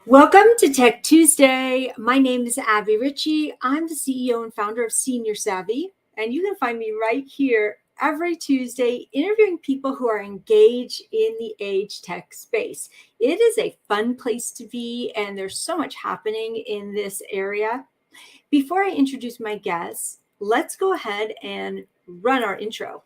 Welcome to Tech Tuesday. My name is Abbie Richie. I'm the CEO and founder of Senior Savvy, and you can find me right here every Tuesday interviewing people who are engaged in the age tech space. It is a fun place to be, and there's so much happening in this area. Before I introduce my guests, let's go ahead and run our intro.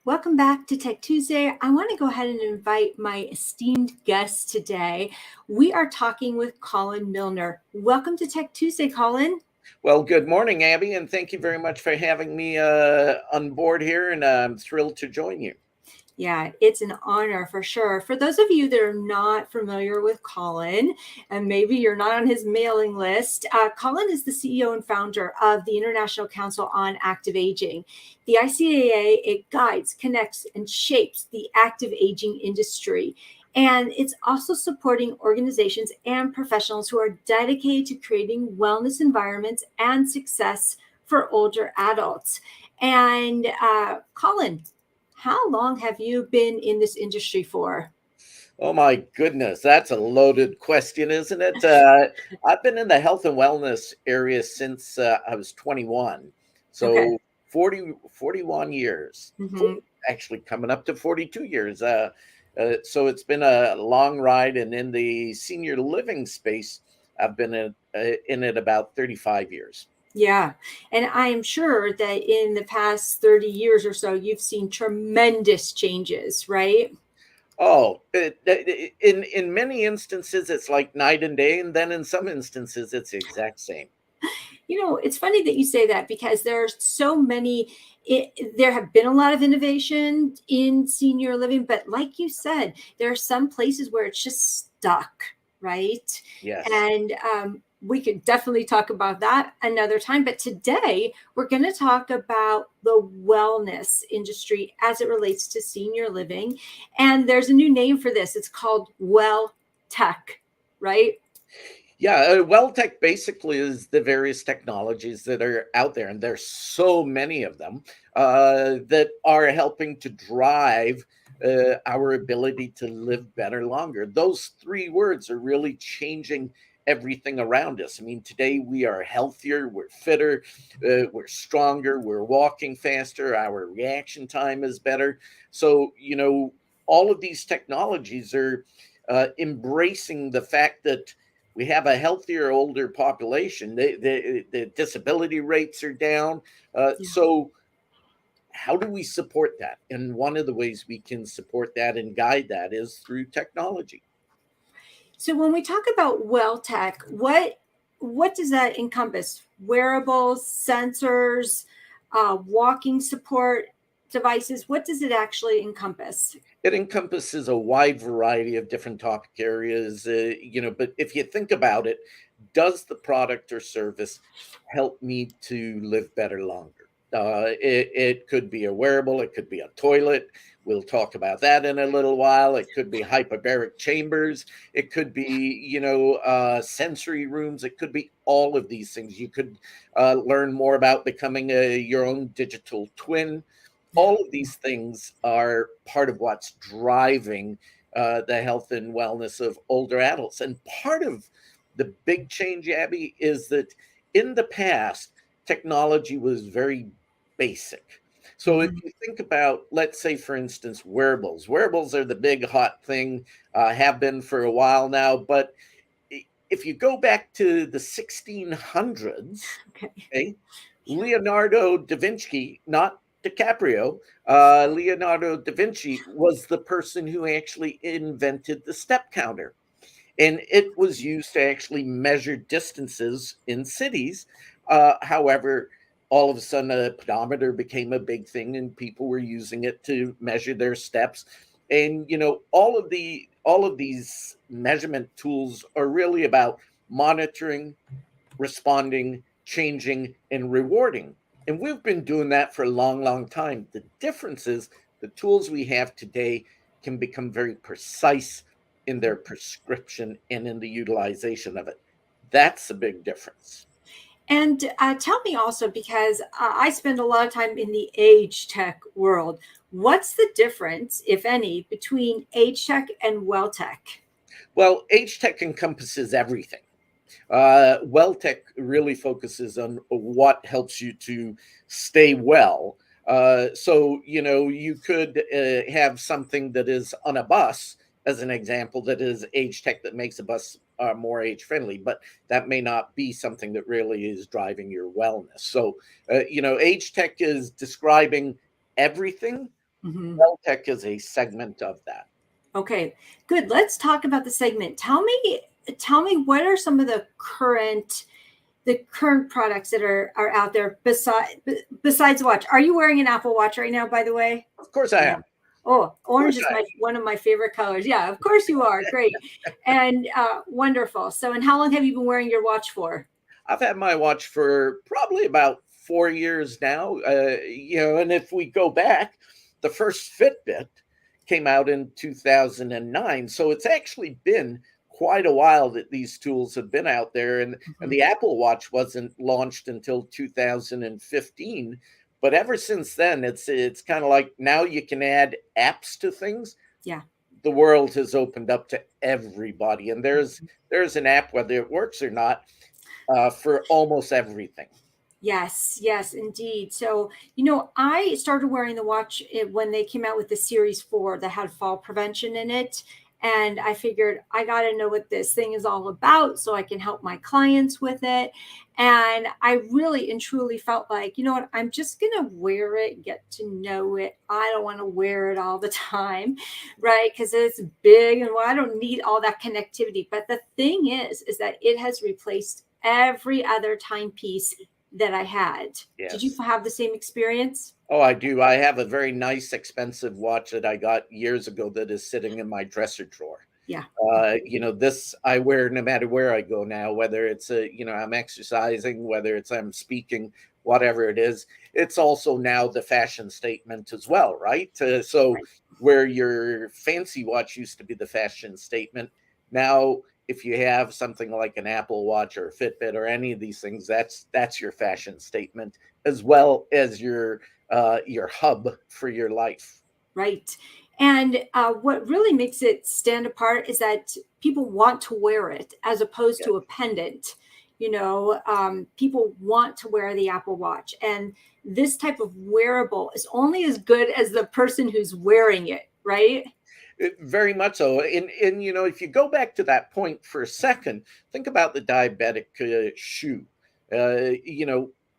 Welcome back to Tech Tuesday. I want to go ahead and invite my esteemed guest today. We are talking with Colin Milner. Welcome to Tech Tuesday, Colin. Well, good morning, Abbie, and thank you very much for having me on board here, and I'm thrilled to join you. Yeah, it's an honor for sure. For those of you that are not familiar with Colin, and maybe you're not on his mailing list, Colin is the CEO and founder of the International Council on Active Aging. The ICAA, it guides, connects, and shapes the active aging industry. And it's also supporting organizations and professionals who are dedicated to creating wellness environments and success for older adults. And Colin, how long have you been in this industry for? Oh my goodness, that's a loaded question, isn't it? I've been in the health and wellness area since I was 21. Okay. So 41 years, Mm-hmm. actually coming up to 42 years. So it's been a long ride. And in the senior living space, I've been in it about 35 years. Yeah. And I am sure that in the past 30 years or so, you've seen tremendous changes, right? Oh, in many instances, it's like night and day. And then in some instances, it's the exact same. You know, it's funny that you say that because there's so many, there have been a lot of innovation in senior living, but like you said, there are some places where it's just stuck, right? Yes. And we could definitely talk about that another time. But today, we're going to talk about the wellness industry as it relates to senior living. And there's a new name for this. It's called well tech, right? Yeah, WellTech basically is the various technologies that are out there, and there's so many of them that are helping to drive our ability to live better longer. Those three words are really changing everything around us. I mean, today we are healthier, we're fitter, we're stronger, we're walking faster, our reaction time is better. So, all of these technologies are embracing the fact that we have a healthier older population. The disability rates are down. Yeah. So how do we support that? And one of the ways we can support that and guide that is through technology. So when we talk about well tech, what does that encompass? Wearables, sensors, walking support devices. What does it actually encompass? It encompasses a wide variety of different topic areas, but if you think about it, does the product or service help me to live better longer? It could be a wearable, it could be a toilet. We'll talk about that in a little while. It could be hyperbaric chambers. It could be, sensory rooms. It could be all of these things. You could learn more about becoming your own digital twin. All of these things are part of what's driving the health and wellness of older adults. And part of the big change, Abbie, is that in the past, technology was very basic. So if Mhm. you think about, let's say, for instance, wearables are the big hot thing, have been for a while now. But if you go back to the 1600s, Okay. okay, Leonardo da Vinci, not DiCaprio, Leonardo da Vinci was the person who actually invented the step counter. And it was used to actually measure distances in cities. However, all of a sudden, a pedometer became a big thing, and people were using it to measure their steps. And all of these measurement tools are really about monitoring, responding, changing, and rewarding. And we've been doing that for a long, long time. The difference is The tools we have today can become very precise in their prescription and in the utilization of it. That's a big difference. And tell me also, because I spend a lot of time in the age tech world, what's the difference, if any, between age tech and well tech? Well, age tech encompasses everything. Well tech really focuses on what helps you to stay well. So, you could have something that is on a bus, as an example, that is age tech that makes a bus more age friendly, but that may not be something that really is driving your wellness. So, age tech is describing everything. Mhm. Well tech is a segment of that. Okay, good. Let's talk about the segment. Tell me what are some of the current products that are out there besides watch. Are you wearing an Apple Watch right now, by the way? Of course, I Yeah. am. Oh, Of course, orange is I am. one of my favorite colors. Yeah, of course you are. Great. And wonderful. So, and how long have you been wearing your watch for? I've had my watch for probably about 4 years now. And if we go back, the first Fitbit came out in 2009. So it's actually been quite a while that these tools have been out there. And Mhm. the Apple Watch wasn't launched until 2015. But ever since then, it's kind of like now you can add apps to things. Yeah. The world has opened up to everybody, and there's an app, whether it works or not, for almost everything. Yes, yes, indeed. So, I started wearing the watch when they came out with the Series 4 that had fall prevention in it. And I figured I got to know what this thing is all about so I can help my clients with it. And I really and truly felt like, you know what, I'm just going to wear it, get to know it. I don't want to wear it all the time, right? Because it's big and well, I don't need all that connectivity. But the thing is that it has replaced every other timepiece that I had. Did you Yes. have the same experience? Oh, I do. I have a very nice, expensive watch that I got years ago that is sitting in my dresser drawer. Yeah. This I wear no matter where I go now, whether it's I'm exercising, whether it's I'm speaking, whatever it is. It's also now the fashion statement as well, right? So Right. where your fancy watch used to be the fashion statement, now if you have something like an Apple Watch or a Fitbit or any of these things, that's your fashion statement as well as your hub for your life. Right. And what really makes it stand apart is that people want to wear it as opposed Yeah. to a pendant. People want to wear the Apple Watch. And this type of wearable is only as good as the person who's wearing it, right? Very much so. And if you go back to that point for a second, think about the diabetic shoe.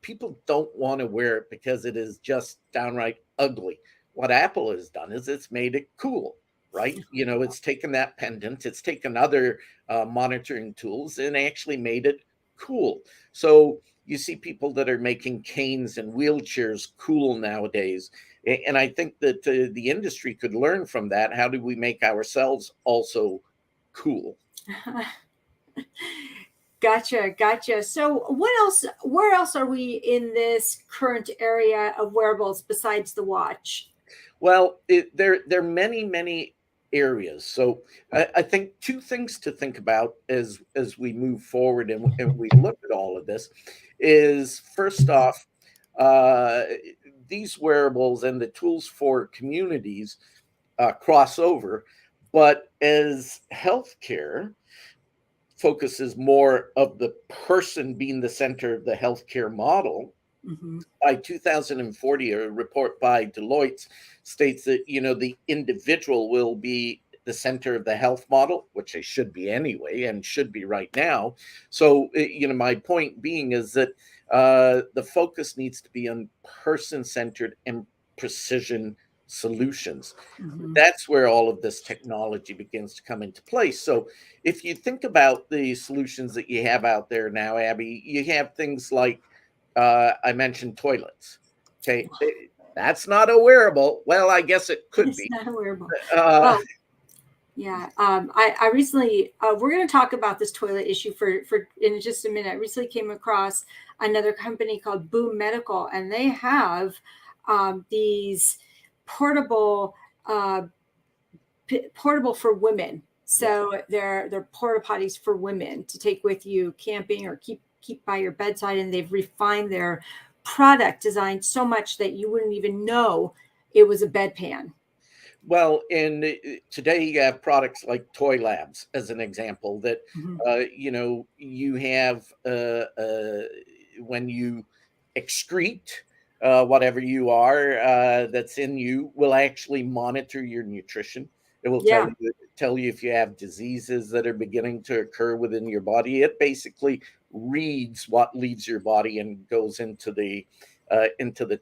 People don't want to wear it because it is just downright ugly. What Apple has done is it's made it cool, right? It's taken that pendant, it's taken other monitoring tools and actually made it cool. So you see people that are making canes and wheelchairs cool nowadays. And I think that the industry could learn from that. How do we make ourselves also cool? Gotcha, gotcha. So, what else? Where else are we in this current area of wearables besides the watch? Well, there are many, many areas. So I think two things to think about as we move forward and we look at all of this is first off, uh, these wearables and the tools for communities cross over, but as healthcare focuses more of the person being the center of the healthcare model, Hmm. by 2040, a report by Deloitte states that the individual will be the center of the health model, which they should be anyway, and should be right now. So, my point being is that the focus needs to be on person centered and precision solutions. Hmm. That's where all of this technology begins to come into place. So, if you think about the solutions that you have out there now, Abbie, you have things like I mentioned toilets. Okay, that's not a wearable. Well, I guess it could It's be. not a wearable. Uh, Well, yeah. I recently, we're going to talk about this toilet issue for in just a minute. I recently came across another company called Boom Medical, and they have these portable, portable for women. Yes. So they're porta potties for women to take with you camping or keep by your bedside. And they've refined their product design so much that you wouldn't even know it was a bedpan. Well, and today you have products like Toy Labs, as an example, that Mhm. you have when you excrete whatever you are that's in you, will actually monitor your nutrition. It will Yeah. tell you if you have diseases that are beginning to occur within your body. It basically reads what leaves your body and goes into the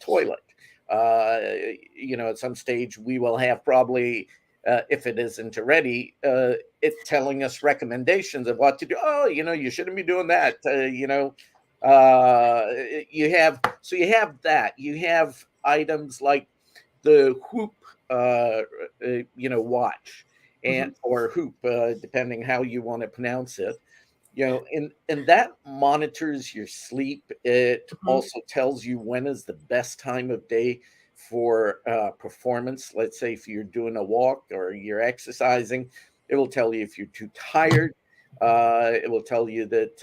toilet. uh, at some stage we will have probably, if it isn't already, it telling us recommendations of what to do. Oh, you shouldn't be doing that. You have that. You have items like the Whoop, watch, and Hmm. or Hoop, depending how you want to pronounce it. And that monitors your sleep. It Hmm. also tells you when is the best time of day for performance. Let's say if you're doing a walk or you're exercising, it will tell you if you're too tired. It will tell you that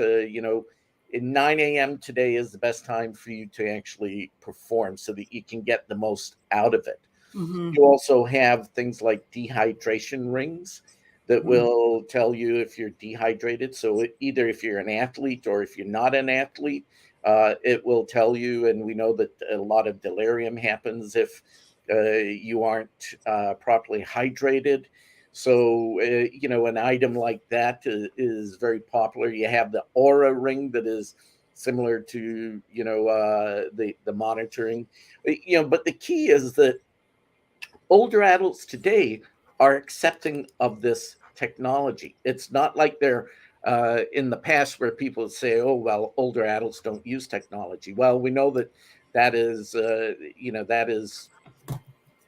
in 9 a.m. today is the best time for you to actually perform, so that you can get the most out of it. Hmm. You also have things like dehydration rings that Hmm. will tell you if you're dehydrated. So either if you're an athlete or if you're not an athlete, it will tell you. And we know that a lot of delirium happens if you aren't properly hydrated. So, an item like that is very popular. You have the Aura ring that is similar to, the monitoring. But the key is that older adults today are accepting of this technology. It's not like they're in the past where people would say, "Oh, well, older adults don't use technology." Well, we know that that is a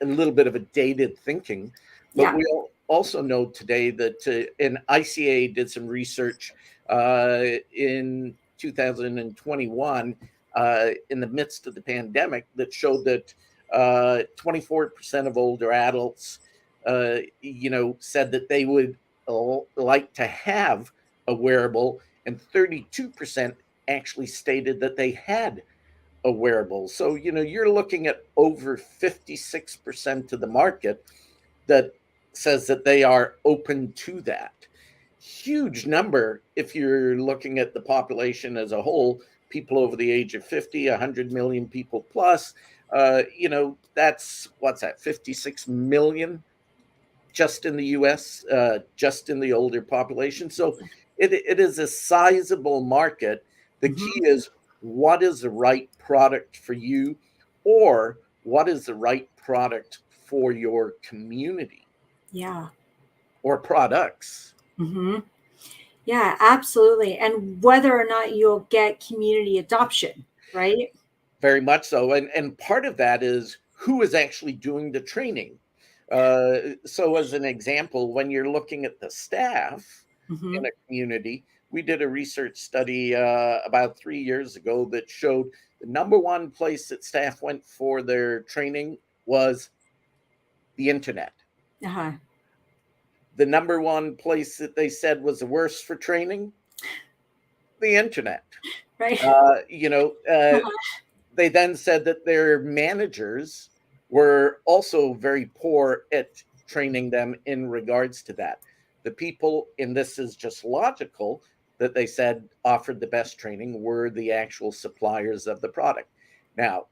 little bit of a dated thinking, but Yeah. we also know today that, and ICA did some research in 2021, in the midst of the pandemic, that showed that 24% of older adults, said that they would like to have a wearable, and 32% actually stated that they had a wearable. So, you're looking at over 56% of the market that says that they are open to that. Huge number if you're looking at the population as a whole, people over the age of 50, 100 million people plus. That's what's that, 56 million just in the US, just in the older population. So it is a sizable market. The key Hmm. is, what is the right product for you, or what is the right product for your community Yeah. or products? Hmm. Yeah, absolutely. And whether or not you'll get community adoption, right? Very much so. And part of that is who is actually doing the training. So, as an example, when you're looking at the staff Hmm. in a community, we did a research study about 3 years ago that showed the number one place that staff went for their training was the internet. Uh-huh. The number one place that they said was the worst for training, the internet. Right. Uh, you know, uh, Uh-huh. they then said that their managers were also very poor at training them in regards to that. The people, and this is just logical, that they said offered the best training were the actual suppliers of the product. Now,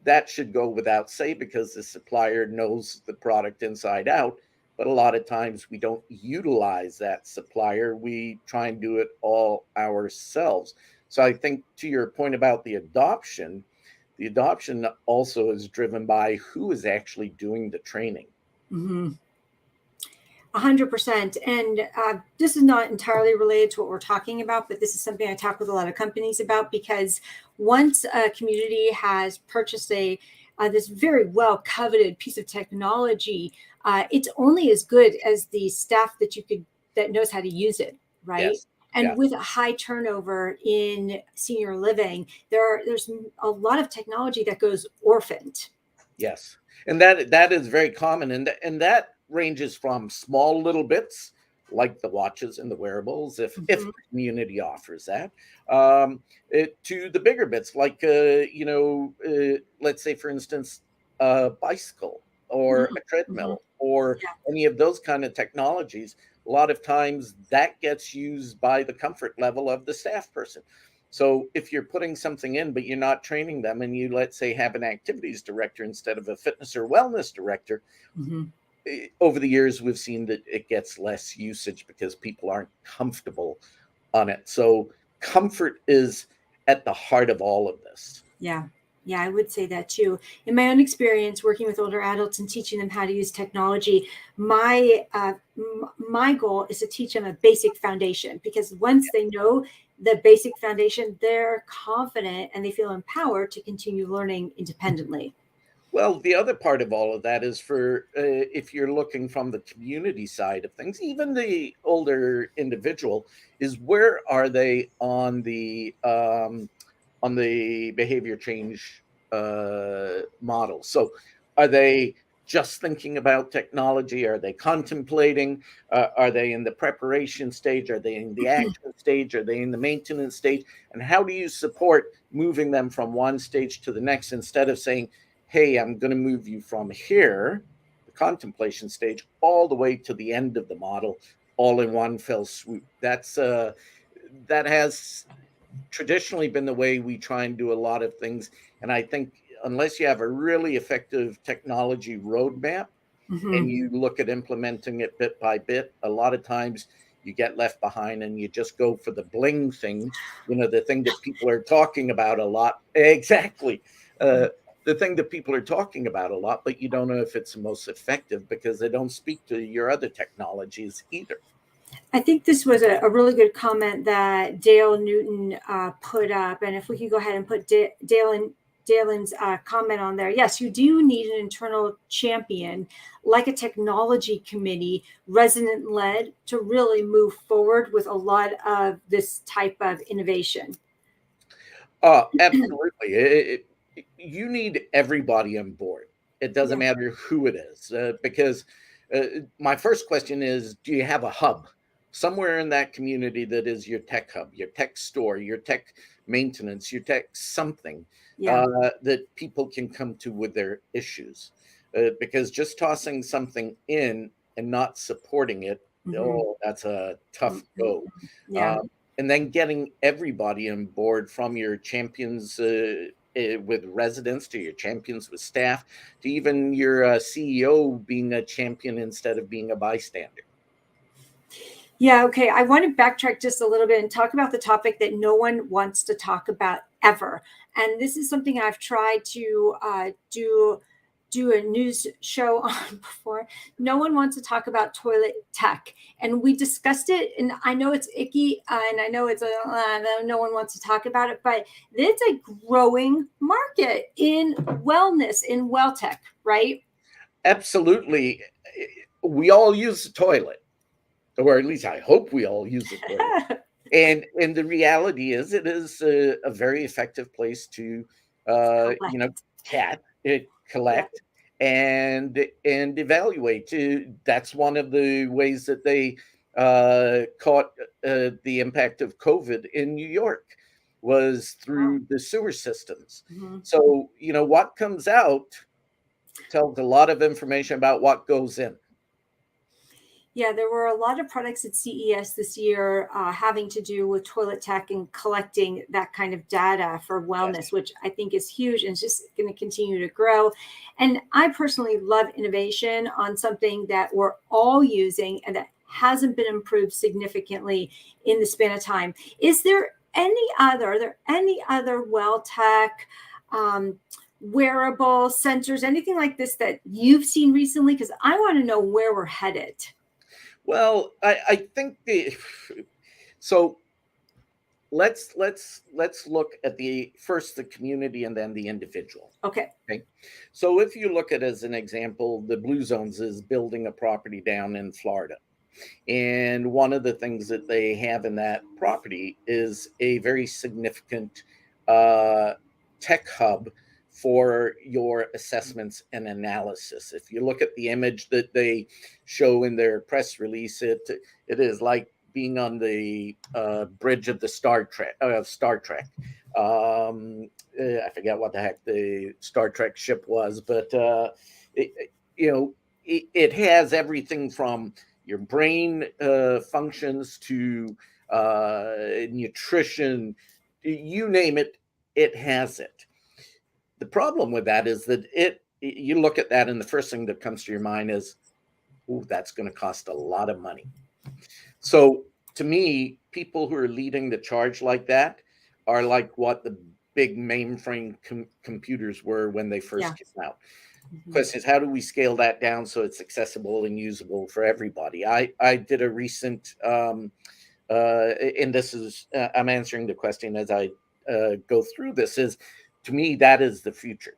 that should go without say because the supplier knows the product inside out. But a lot of times we don't utilize that supplier. We try and do it all ourselves. So I think, to your point about the adoption also is driven by who is actually doing the training. Hmm. 100%. And this is not entirely related to what we're talking about, but this is something I talk with a lot of companies about, because once a community has purchased this very well coveted piece of technology, it's only as good as the staff that knows how to use it, right? Yes. And Yeah. with a high turnover in senior living, there's a lot of technology that goes orphaned. Yes. And that is very common, and that ranges from small little bits like the watches and the wearables, if Mhm. the community offers that, to the bigger bits like let's say for instance a bicycle or Mhm. a Mhm. treadmill or Yeah. any of those kind of technologies. A lot of times that gets used by the comfort level of the staff person. So if you're putting something in, but you're not training them, and you, let's say, have an activities director instead of a fitness or wellness director, Mhm. over the years, we've seen that it gets less usage because people aren't comfortable on it. So comfort is at the heart of all of this. Yeah. Yeah, I would say that too. In my own experience working with older adults and teaching them how to use technology, my goal is to teach them a basic foundation, because once they know the basic foundation, they're confident and they feel empowered to continue learning independently. Well, the other part of all of that is for if you're looking from the community side of things, even the older individual, is where are they on the behavior change model? So, are they just thinking about technology? Are they contemplating? Are they in the preparation stage? Are they in the action stage? Are they in the maintenance stage? And how do you support moving them from one stage to the next instead of saying, hey, I'm going to move you from here, the contemplation stage, all the way to the end of the model, all in one fell swoop? That has traditionally been the way we try and do a lot of things. And I think unless you have a really effective technology roadmap and Mhm. you look at implementing it bit by bit, a lot of times you get left behind and you just go for the bling thing, the thing that people are talking about a lot. Exactly. The thing that people are talking about a lot, but you don't know if it's the most effective because they don't speak to your other technologies either. I think this was a really good comment that Dale Newton put up. And if we could go ahead and put Dalen's comment on there. Yes, you do need an internal champion, like a technology committee, resident led, to really move forward with a lot of this type of innovation. Absolutely. You need everybody on board. It doesn't Yeah. matter who it is, because my first question is, do you have a hub somewhere in that community that is your tech hub, your tech store, your tech maintenance, your tech something Yeah. that people can come to with their issues? Because just tossing something in and not supporting it, Hmm. oh, that's a tough go. Yeah. Um, and then getting everybody on board from your champions with residents to your champions with staff to even your CEO being a champion instead of being a bystander. Yeah, okay. I want to backtrack just a little bit and talk about the topic that no one wants to talk about ever. And this is something I've tried to do a news show on before. No one wants to talk about toilet tech, and we discussed it. And I know it's icky, and I know no one wants to talk about it, but it's a growing market in wellness, in well tech, right? Absolutely. We all use the toilet, or at least I hope we all use the toilet. And the reality is, it is a very effective place to, Collect. Yeah. collect and evaluate. That's one of the ways that they caught the impact of COVID in New York was Wow. through the sewer systems. Mhm. So what comes out tells a lot of information about what goes in. Yeah, there were a lot of products at CES this year having to do with toilet tech and collecting that kind of data for wellness, Yes. which I think is huge and it's just going to continue to grow. And I personally love innovation on something that we're all using and that hasn't been improved significantly in the span of time. Are there any other well tech, um, wearable sensors, anything like this that you've seen recently? Because I want to know where we're headed. Well, I think so. Let's look at the community and then the individual. Okay. Okay, so if you look at as an example, the Blue Zones is building a property down in Florida, and one of the things that they have in that property is a very significant uh, tech hub for your assessments and analysis. If you look at the image that they show in their press release, it is like being on the bridge of the Star Trek. I forget what the heck the Star Trek ship was, but it has everything from your brain functions to nutrition, you name it, it has it. The problem with that is that you look at that and the first thing that comes to your mind is, oh, that's going to cost a lot of money. So to me, people who are leading the charge like that are like what the big mainframe computers were when they first came out. The question is, how do we scale that down so it's accessible and usable for everybody? I did a recent, and this is, I'm answering the question as I go through this, is to me, that is the future.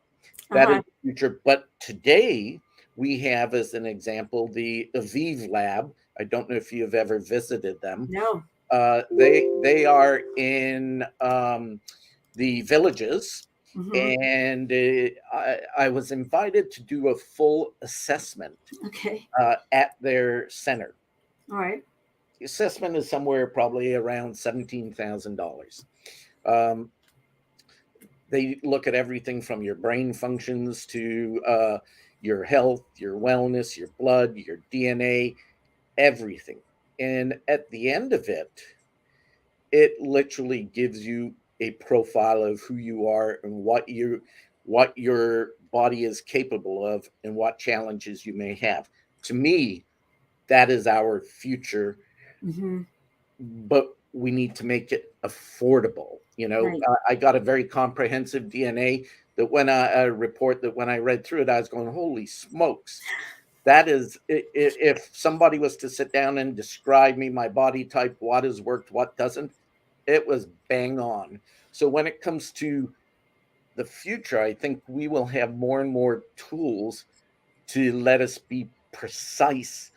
That is the future. But today, we have, as an example, the Aviv Lab. I don't know if you've ever visited them. No. They are in the villages, and I was invited to do a full assessment at their center. All right. The assessment is somewhere probably around $17,000. They look at everything from your brain functions to your health, your wellness, your blood, your DNA, everything. And at the end of it, it literally gives you a profile of who you are and what your body is capable of and what challenges you may have. To me, that is our future. But we need to make it affordable. Right. I got a very comprehensive DNA that when a report that when I read through it, I was going, holy smokes. That is, if somebody was to sit down and describe me, my body type, what has worked, what doesn't, it was bang on. So when it comes to the future, I think we will have more and more tools to let us be precise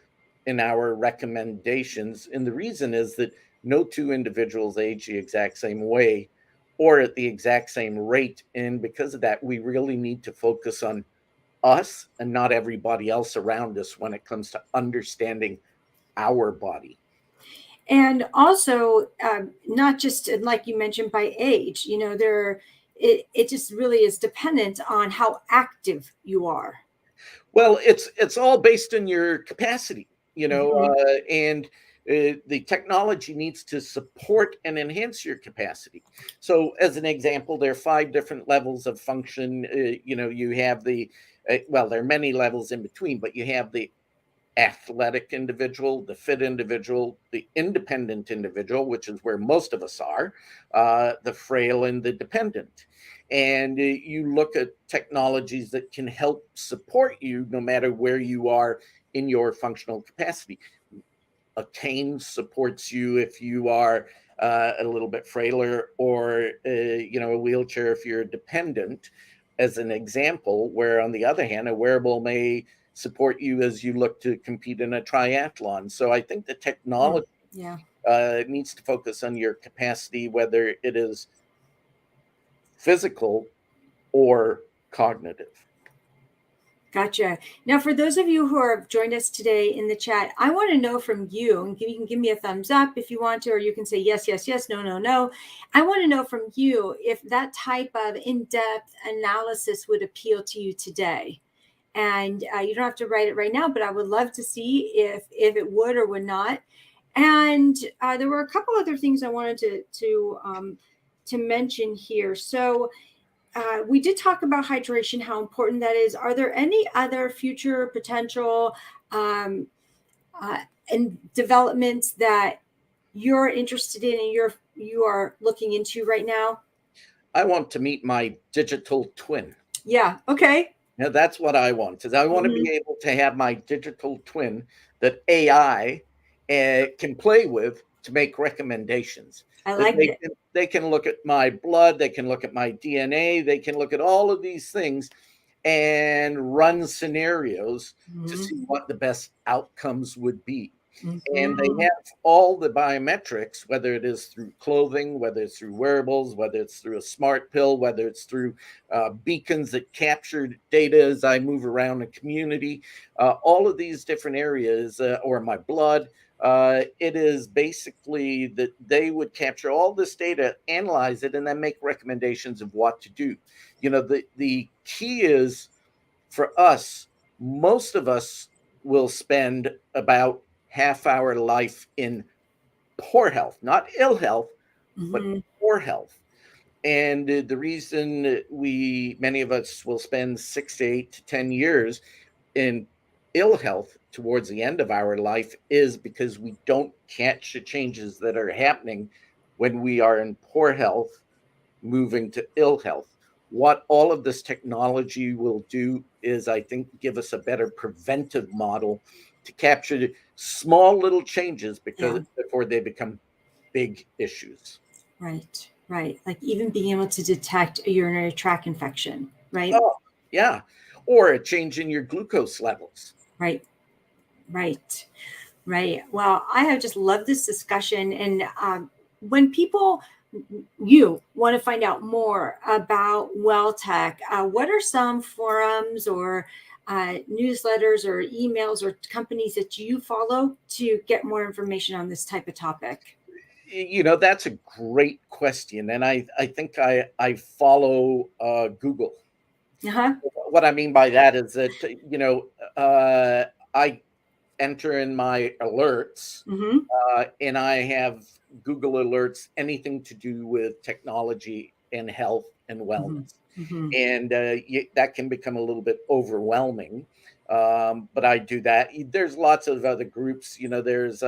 in our recommendations. And the reason is that no two individuals age the exact same way or at the exact same rate. And because of that, we really need to focus on us and not everybody else around us when it comes to understanding our body. And also, not just like you mentioned by age, it just really is dependent on how active you are. Well, it's all based on your capacity, and the technology needs to support and enhance your capacity. So as an example, there are 5 different levels of function. You have there are many levels in between, but you have the athletic individual, the fit individual, the independent individual, which is where most of us are, the frail and the dependent. And you look at technologies that can help support you no matter where you are in your functional capacity. A cane supports you if you are a little bit frailer, or a wheelchair if you're dependent, as an example, where on the other hand, a wearable may support you as you look to compete in a triathlon. So I think the technology needs to focus on your capacity, whether it is physical or cognitive. Gotcha. Now, for those of you who have joined us today in the chat, I want to know from you, and you can give me a thumbs up if you want to, or you can say yes, yes, yes, no, no, no. I want to know from you if that type of in-depth analysis would appeal to you today. And you don't have to write it right now, but I would love to see if it would or would not. And there were a couple other things I wanted to mention here. So we did talk about hydration, how important that is. Are there any other future potential and developments that you're interested in and you are looking into right now? I want to meet my digital twin. Yeah. Okay. Now that's what I want. Is I want to be able to have my digital twin that AI can play with to make recommendations. I like it. They can look at my blood, they can look at my DNA, they can look at all of these things and run scenarios to see what the best outcomes would be. And they Mhm. have all the biometrics, whether it is through clothing, whether it's through wearables, whether it's through a smart pill, whether it's through beacons that capture data as I move around the community, all of these different areas, or my blood. It is basically that they would capture all this data, analyze it, and then make recommendations of what to do. The key is for us, most of us will spend about half our life in poor health, not ill health, but Mhm. poor health. And the reason many of us will spend 6 to 8 to 10 years in ill health towards the end of our life is because we don't catch the changes that are happening when we are in poor health moving to ill health. What all of this technology will do is, I think, give us a better preventive model to capture the small little changes Yeah. because before they become big issues. Right. Right. Like even being able to detect a urinary tract infection. Right. Oh, yeah. Or a change in your glucose levels. Right. Right. Right. Well, I have just loved this discussion. And when people, you want to find out more about WellTech, what are some forums or newsletters or emails or companies that you follow to get more information on this type of topic? That's a great question. And I think I follow Google. Uh-huh. What I mean by that is that, I enter in my alerts, Mm-hmm. and I have Google alerts, anything to do with technology and health and Mm-hmm. wellness. Mm-hmm. And that can become a little bit overwhelming. But I do that. There's lots of other groups. There's,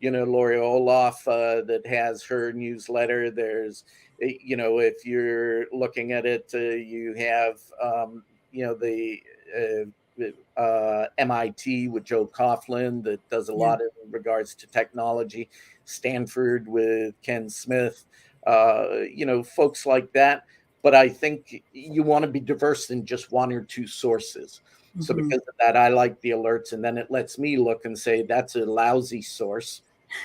Lori Olaf that has her newsletter. There's, if you're looking at it, you have, the MIT with Joe Coughlin that does a Yeah. lot in regards to technology, Stanford with Ken Smith, folks like that. But I think you want to be diverse in just one or two sources. So Mm-hmm. because of that, I like the alerts, and then it lets me look and say that's a lousy source.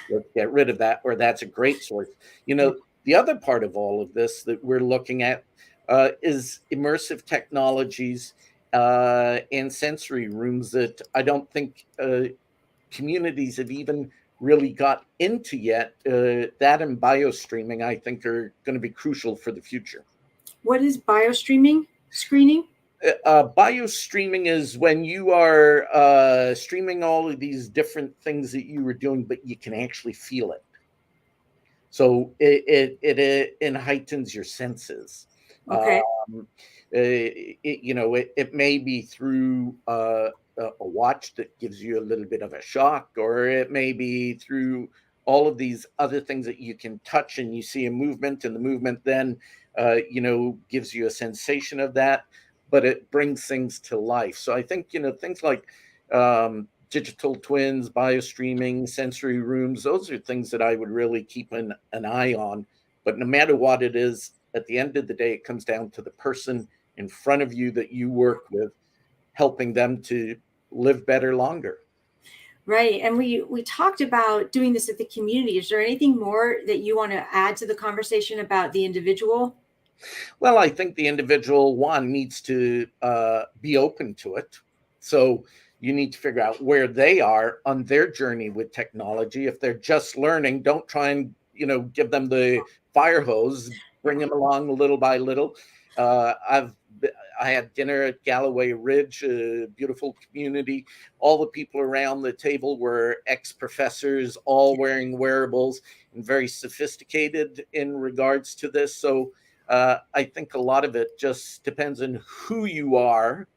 Let's get rid of that, or that's a great source. Yeah. The other part of all of this that we're looking at is immersive technologies and sensory rooms that I don't think communities have even really got into yet. That and biostreaming, I think, are going to be crucial for the future. What is biostreaming screening? Biostreaming is when you are streaming all of these different things that you were doing, but you can actually feel it. So it heightens your senses. Okay. It may be through a watch that gives you a little bit of a shock, or it may be through all of these other things that you can touch and you see a movement, and the movement then gives you a sensation of that, but it brings things to life. So I think things like digital twins, biostreaming, sensory rooms, those are things that I would really keep an eye on. But no matter what it is, at the end of the day, it comes down to the person in front of you that you work with, helping them to live better longer. Right. And we talked about doing this at the community. Is there anything more that you want to add to the conversation about the individual? Well, I think the individual one needs to be open to it. So you need to figure out where they are on their journey with technology. If they're just learning, don't try and give them the fire hose. Bring Yeah. them along little by little. Uh, I've I had dinner at Galloway Ridge, a beautiful community. All the people around the table were ex-professors, all wearing wearables and very sophisticated in regards to this. So I think a lot of it just depends on who you are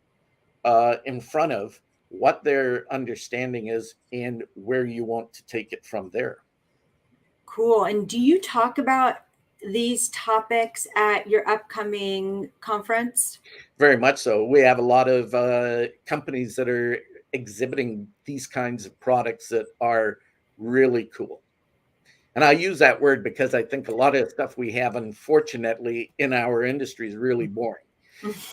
in front of, what their understanding is, and where you want to take it from there. Cool. And do you talk about these topics at your upcoming conference? Very much so. We have a lot of companies that are exhibiting these kinds of products that are really cool. And I use that word because I think a lot of the stuff we have, unfortunately, in our industry is really boring.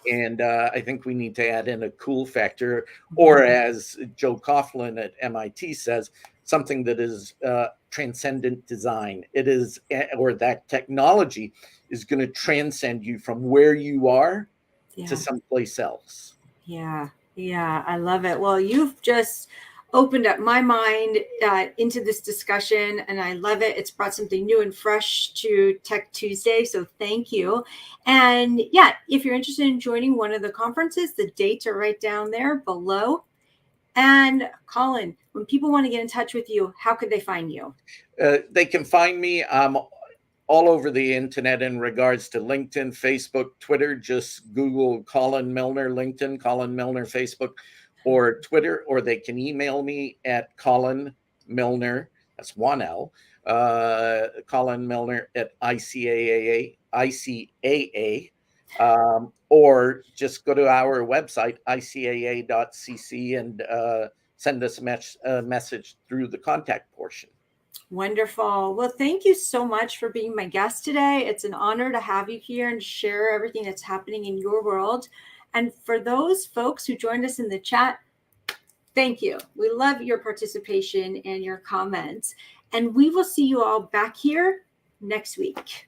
And I think we need to add in a cool factor, Mhm. or as Joe Coughlin at MIT says, something that is transcendent design. It is, or that technology is going to transcend you from where you are to someplace else. Yeah. Yeah. I love it. Well, you've just opened up my mind into this discussion, and I love it. It's brought something new and fresh to Tech Tuesday. So thank you. And yeah, if you're interested in joining one of the conferences, the dates are right down there below. And Colin, when people want to get in touch with you, how could they find you? They can find me all over the internet in regards to LinkedIn, Facebook, Twitter. Just Google Colin Milner, LinkedIn, Colin Milner, Facebook, or Twitter, or they can email me at Colin Milner, that's one L, Colin Milner at ICAA, or just go to our website, icaa.cc, and send us a message through the contact portion. Wonderful. Well, thank you so much for being my guest today. It's an honor to have you here and share everything that's happening in your world. And for those folks who joined us in the chat, thank you. We love your participation and your comments. And we will see you all back here next week.